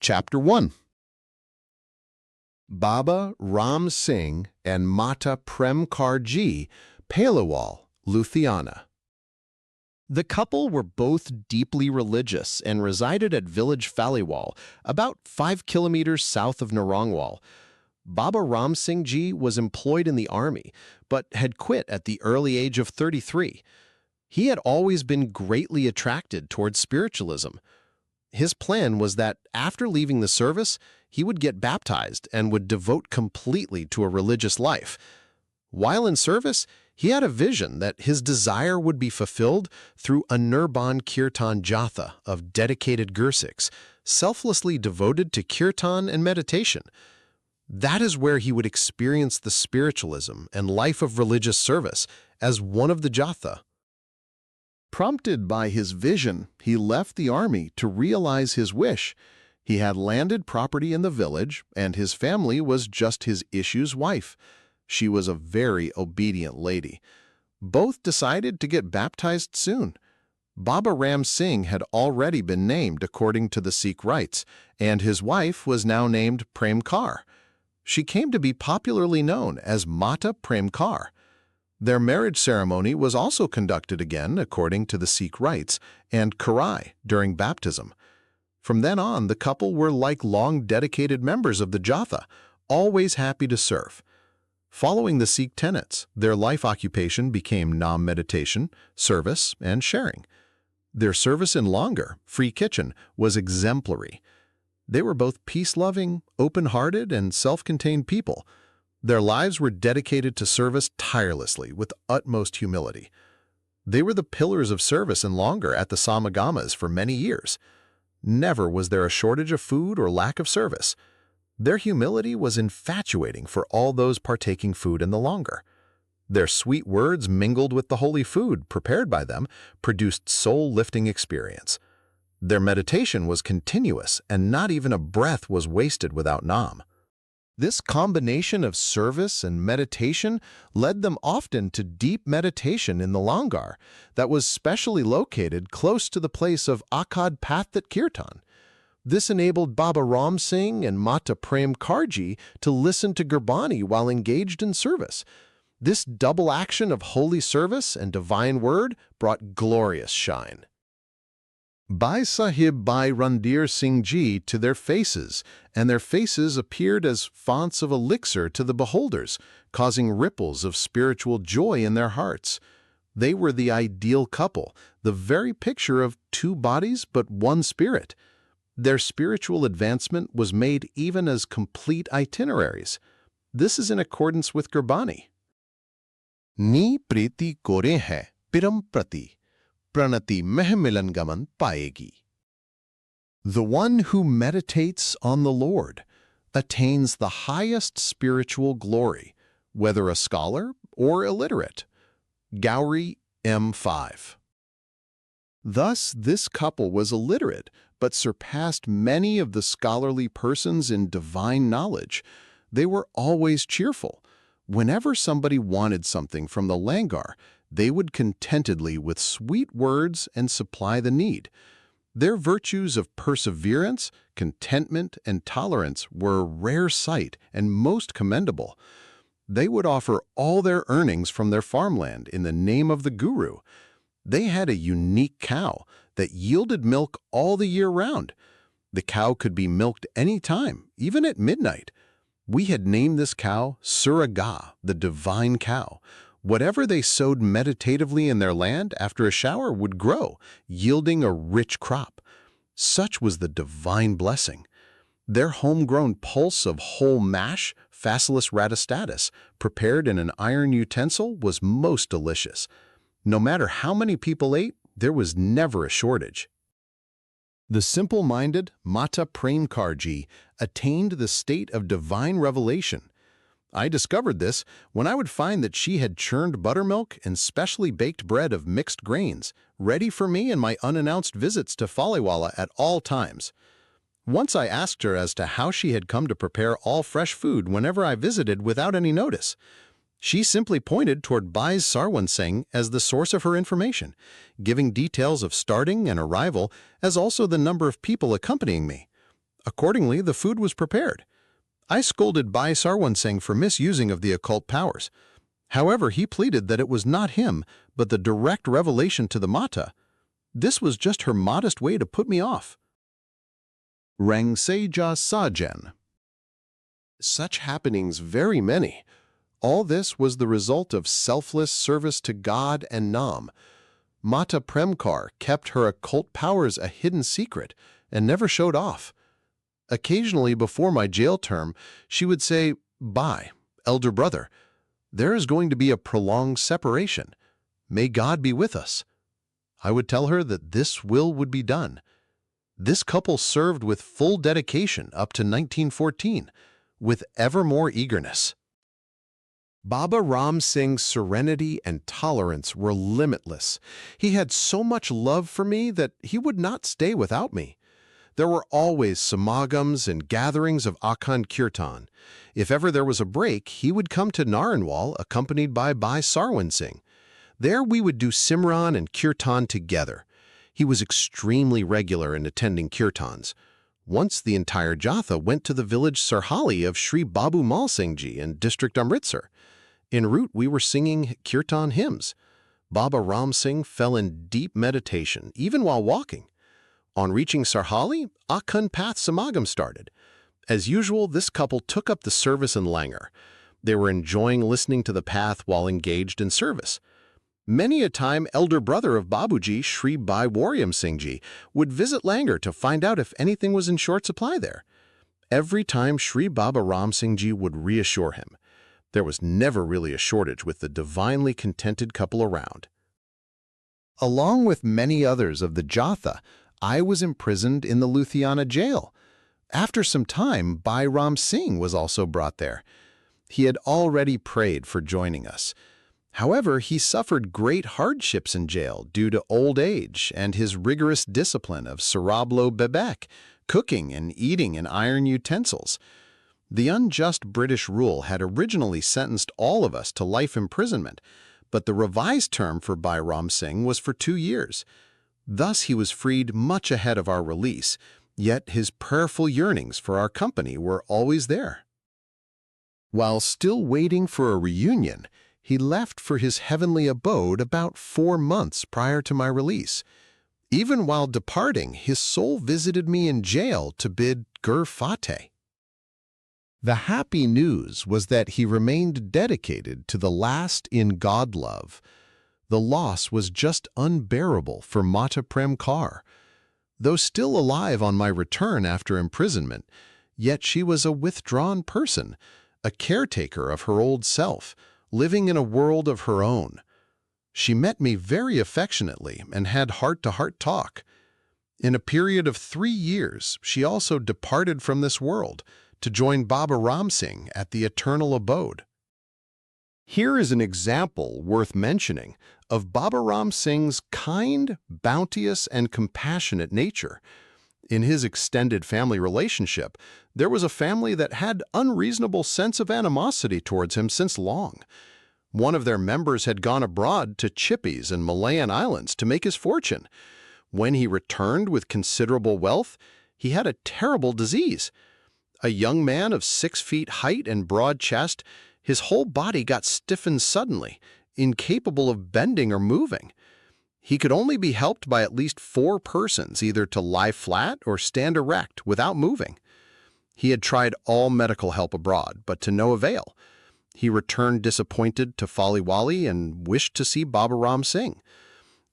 Chapter 1. Baba Ram Singh and Mata Prem Kaur, Phalewal Ludhiana. The couple were both deeply religious and resided at village Phalewal, about 5 kilometers south of Narongwal. Baba Ram Singh Ji was employed in the army, but had quit at the early age of 33. He had always been greatly attracted towards spiritualism. His plan was that after leaving the service, he would get baptized and would devote completely to a religious life. While in service, he had a vision that his desire would be fulfilled through a Nirban Kirtan Jatha of dedicated Gursikhs, selflessly devoted to Kirtan and meditation. That is where he would experience the spiritualism and life of religious service as one of the Jatha. Prompted by his vision, he left the army to realize his wish. He had landed property in the village, and his family was just his issue's wife. She was a very obedient lady. Both decided to get baptized soon. Baba Ram Singh had already been named according to the Sikh rites, and his wife was now named Prem Kaur. She came to be popularly known as Mata Prem Kaur. Their marriage ceremony was also conducted again according to the Sikh rites and Karai during baptism. From then on, the couple were like long dedicated members of the Jatha, always happy to serve. Following the Sikh tenets, their life occupation became Nam meditation, service, and sharing. Their service in Langar, free kitchen, was exemplary. They were both peace-loving, open-hearted, and self-contained people. Their lives were dedicated to service tirelessly with utmost humility. They were the pillars of service in Langar at the Samagamas for many years. Never was there a shortage of food or lack of service. Their humility was infatuating for all those partaking food in the Langar. Their sweet words mingled with the holy food prepared by them produced soul-lifting experience. Their meditation was continuous, and not even a breath was wasted without Nam. This combination of service and meditation led them often to deep meditation in the Langar that was specially located close to the place of Akad Pathat Kirtan. This enabled Baba Ram Singh and Mata Prem Kaur to listen to Gurbani while engaged in service. This double action of holy service and divine word brought glorious shine. Bhai Sahib Bhai Randir Singh Ji to their faces, and their faces appeared as fonts of elixir to the beholders, causing ripples of spiritual joy in their hearts. They were the ideal couple, the very picture of two bodies but one spirit. Their spiritual advancement was made even as complete itineraries. This is in accordance with Gurbani. Ni priti kore hai piram prati. Pranati mehmilan gaman paegi. The one who meditates on the Lord attains the highest spiritual glory, whether a scholar or illiterate. Gowri M5. Thus, this couple was illiterate, but surpassed many of the scholarly persons in divine knowledge. They were always cheerful. Whenever somebody wanted something from the Langar, they would contentedly with sweet words and supply the need. Their virtues of perseverance, contentment, and tolerance were a rare sight and most commendable. They would offer all their earnings from their farmland in the name of the Guru. They had a unique cow that yielded milk all the year round. The cow could be milked any time, even at midnight. We had named this cow Suraga, the divine cow. Whatever they sowed meditatively in their land after a shower would grow, yielding a rich crop. Such was the divine blessing. Their homegrown pulse of whole mash, Phaseolus radistatus, prepared in an iron utensil, was most delicious. No matter how many people ate, there was never a shortage. The simple-minded Mata Prem Kaur attained the state of divine revelation. I discovered this when I would find that she had churned buttermilk and specially baked bread of mixed grains, ready for me in my unannounced visits to Phalewala at all times. Once I asked her as to how she had come to prepare all fresh food whenever I visited without any notice. She simply pointed toward Bhai Sarwan Singh as the source of her information, giving details of starting and arrival as also the number of people accompanying me. Accordingly, the food was prepared. I scolded Bhai Sarwan Singh for misusing of the occult powers. However, he pleaded that it was not him, but the direct revelation to the Mata. This was just her modest way to put me off. Rang Seja Sajen. Such happenings very many. All this was the result of selfless service to God and Nam. Mata Prem Kaur kept her occult powers a hidden secret and never showed off. Occasionally before my jail term, she would say, "Bye, elder brother. There is going to be a prolonged separation. May God be with us." I would tell her that this will would be done. This couple served with full dedication up to 1914, with ever more eagerness. Baba Ram Singh's serenity and tolerance were limitless. He had so much love for me that he would not stay without me. There were always samagams and gatherings of Akhand Kirtan. If ever there was a break, he would come to Naranwal accompanied by Bhai Sarwan Singh. There we would do Simran and Kirtan together. He was extremely regular in attending Kirtans. Once the entire Jatha went to the village Sarhali of Sri Babu Mal Singh Ji in district Amritsar. En route we were singing Kirtan hymns. Baba Ram Singh fell in deep meditation, even while walking. On reaching Sarhali, Akhand Path Samagam started. As usual, this couple took up the service in Langar. They were enjoying listening to the path while engaged in service. Many a time, elder brother of Babuji, Sri Bhai Waryam Singh Ji, would visit Langar to find out if anything was in short supply there. Every time Sri Baba Ram Singh Ji would reassure him. There was never really a shortage with the divinely contented couple around. Along with many others of the Jatha, I was imprisoned in the Ludhiana jail. After some time, Bhai Ram Singh was also brought there. He had already prayed for joining us. However, he suffered great hardships in jail due to old age and his rigorous discipline of Sarablo Bebek, cooking and eating in iron utensils. The unjust British rule had originally sentenced all of us to life imprisonment, but the revised term for Bhai Ram Singh was for 2 years. Thus he was freed much ahead of our release, yet his prayerful yearnings for our company were always there. While still waiting for a reunion, he left for his heavenly abode about 4 months prior to my release. Even while departing, his soul visited me in jail to bid Gur Fateh. The happy news was that he remained dedicated to the last in God love. The loss was just unbearable for Mata Prem Kaur. Though still alive on my return after imprisonment, yet she was a withdrawn person, a caretaker of her old self, living in a world of her own. She met me very affectionately and had heart-to-heart talk. In a period of 3 years, she also departed from this world to join Baba Ram Singh at the eternal abode. Here is an example worth mentioning of Baba Ram Singh's kind, bounteous, and compassionate nature. In his extended family relationship, there was a family that had unreasonable sense of animosity towards him since long. One of their members had gone abroad to Chippies and Malayan Islands to make his fortune. When he returned with considerable wealth, he had a terrible disease. A young man of 6 feet height and broad chest, his whole body got stiffened suddenly, incapable of bending or moving. He could only be helped by at least 4 persons, either to lie flat or stand erect without moving. He had tried all medical help abroad, but to no avail. He returned disappointed to Phalewal and wished to see Baba Ram Singh.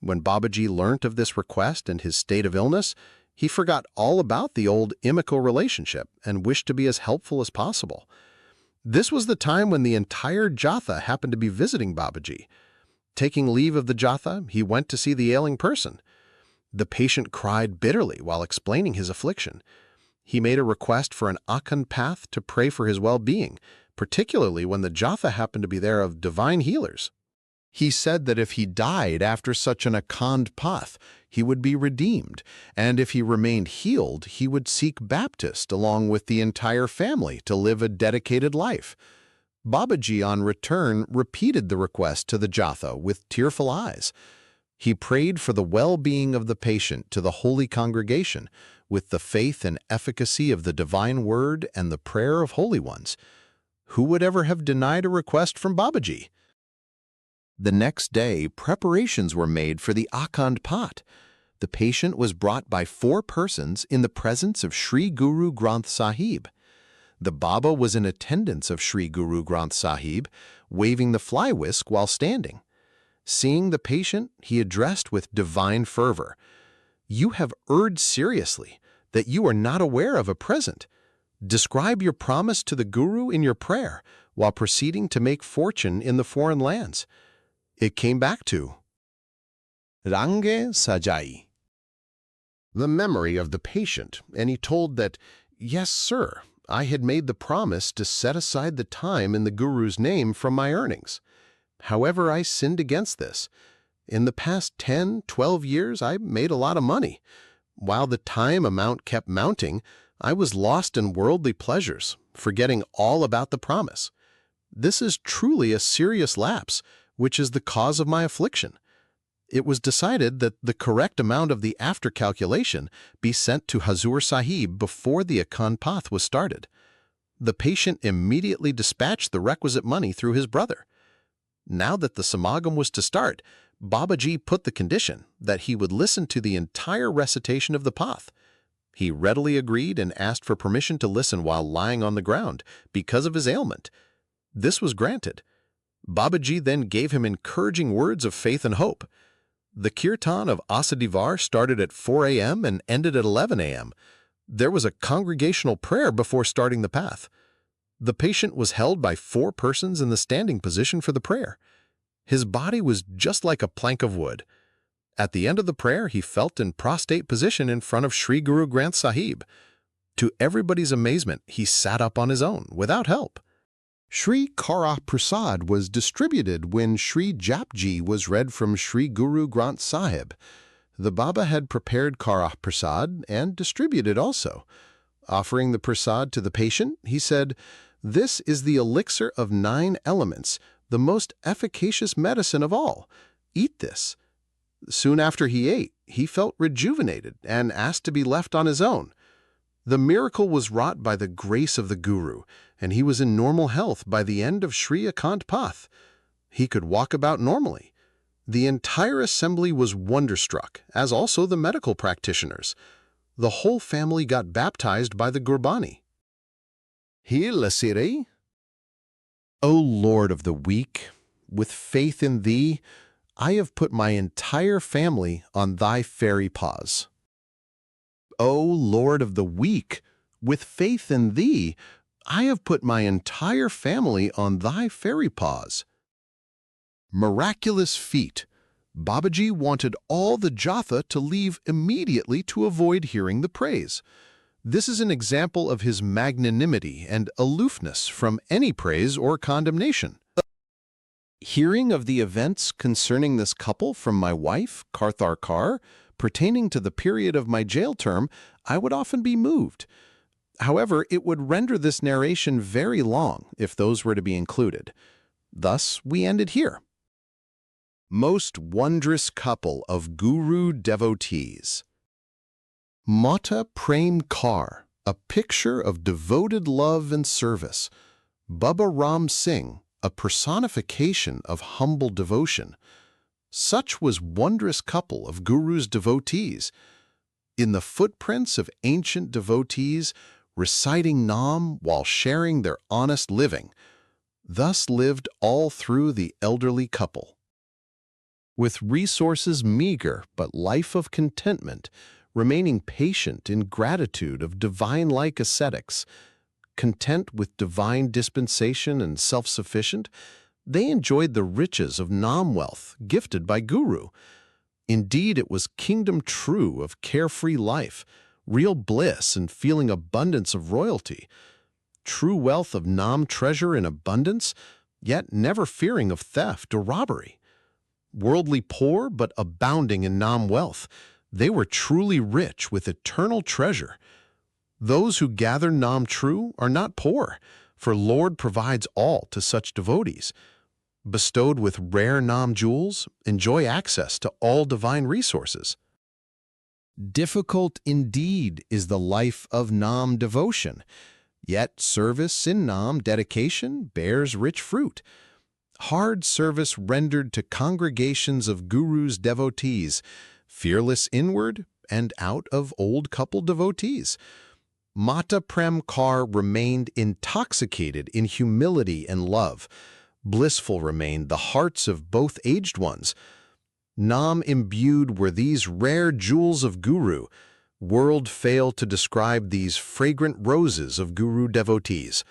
When Babaji learnt of this request and his state of illness, he forgot all about the old inimical relationship and wished to be as helpful as possible. This was the time when the entire Jatha happened to be visiting Babaji. Taking leave of the Jatha, he went to see the ailing person. The patient cried bitterly while explaining his affliction. He made a request for an Akhand Path to pray for his well-being, particularly when the Jatha happened to be there of divine healers. He said that if he died after such an Akhand Path, he would be redeemed, and if he remained healed, he would seek Baptist along with the entire family to live a dedicated life. Babaji on return repeated the request to the Jatha with tearful eyes. He prayed for the well-being of the patient to the holy congregation, with the faith and efficacy of the divine word and the prayer of holy ones. Who would ever have denied a request from Babaji? The next day, preparations were made for the Akhand Path. The patient was brought by 4 persons in the presence of Sri Guru Granth Sahib. The Baba was in attendance of Sri Guru Granth Sahib, waving the fly whisk while standing. Seeing the patient, he addressed with divine fervor, "You have erred seriously, that you are not aware of a present. Describe your promise to the Guru in your prayer while proceeding to make fortune in the foreign lands." It came back to Range Sajai, the memory of the patient, and he told that, "Yes, sir, I had made the promise to set aside the time in the Guru's name from my earnings. However, I sinned against this. In the past 10, 12 years, I made a lot of money. While the time amount kept mounting, I was lost in worldly pleasures, forgetting all about the promise. This is truly a serious lapse, which is the cause of my affliction. It was decided that the correct amount of the after calculation be sent to Hazur Sahib before the Akhand Path was started. The patient immediately dispatched the requisite money through his brother. Now that the Samagam was to start, Babaji put the condition that he would listen to the entire recitation of the path. He readily agreed and asked for permission to listen while lying on the ground because of his ailment. This was granted. Babaji then gave him encouraging words of faith and hope. The kirtan of Asadivar started at 4 a.m. and ended at 11 a.m. There was a congregational prayer before starting the path. The patient was held by 4 persons in the standing position for the prayer. His body was just like a plank of wood. At the end of the prayer, he felt in prostrate position in front of Sri Guru Granth Sahib. To everybody's amazement, he sat up on his own, without help. Sri Kara Prasad was distributed when Sri Japji was read from Sri Guru Granth Sahib. The Baba had prepared Kara Prasad and distributed also. Offering the prasad to the patient, he said, "This is the elixir of 9 elements, the most efficacious medicine of all. Eat this." Soon after he ate, he felt rejuvenated and asked to be left on his own. The miracle was wrought by the grace of the Guru, and he was in normal health by the end of Sri Akhand Path. He could walk about normally. The entire assembly was wonderstruck, as also the medical practitioners. The whole family got baptized by the Gurbani. Hilasiri, O Lord of the weak, with faith in Thee, I have put my entire family on Thy fairy paws. O Lord of the weak, with faith in Thee, I have put my entire family on Thy fairy paws. Miraculous feat. Babaji wanted all the Jatha to leave immediately to avoid hearing the praise. This is an example of his magnanimity and aloofness from any praise or condemnation. Hearing of the events concerning this couple from my wife, Karthar Kaur, pertaining to the period of my jail term, I would often be moved. However, it would render this narration very long if those were to be included. Thus, we ended here. Most wondrous couple of Guru devotees. Mata Prem Kaur, a picture of devoted love and service. Baba Ram Singh, a personification of humble devotion. Such was wondrous couple of Guru's devotees. In the footprints of ancient devotees, reciting Nam while sharing their honest living. Thus lived all through the elderly couple. With resources meager but life of contentment, remaining patient in gratitude of divine-like ascetics, content with divine dispensation and self-sufficient, they enjoyed the riches of Nam wealth gifted by Guru. Indeed, it was kingdom true of carefree life, real bliss and feeling abundance of royalty, true wealth of Nam treasure in abundance, yet never fearing of theft or robbery. Worldly poor but abounding in Nam wealth, they were truly rich with eternal treasure. Those who gather Nam true are not poor, for Lord provides all to such devotees. Bestowed with rare Nam jewels, enjoy access to all divine resources. Difficult indeed is the life of Nam devotion, yet service in Nam dedication bears rich fruit. Hard service rendered to congregations of Guru's devotees, fearless inward and out of old couple devotees. Mata Prem Kaur remained intoxicated in humility and love. Blissful remained the hearts of both aged ones. Nam imbued were these rare jewels of Guru. World fail to describe these fragrant roses of Guru devotees.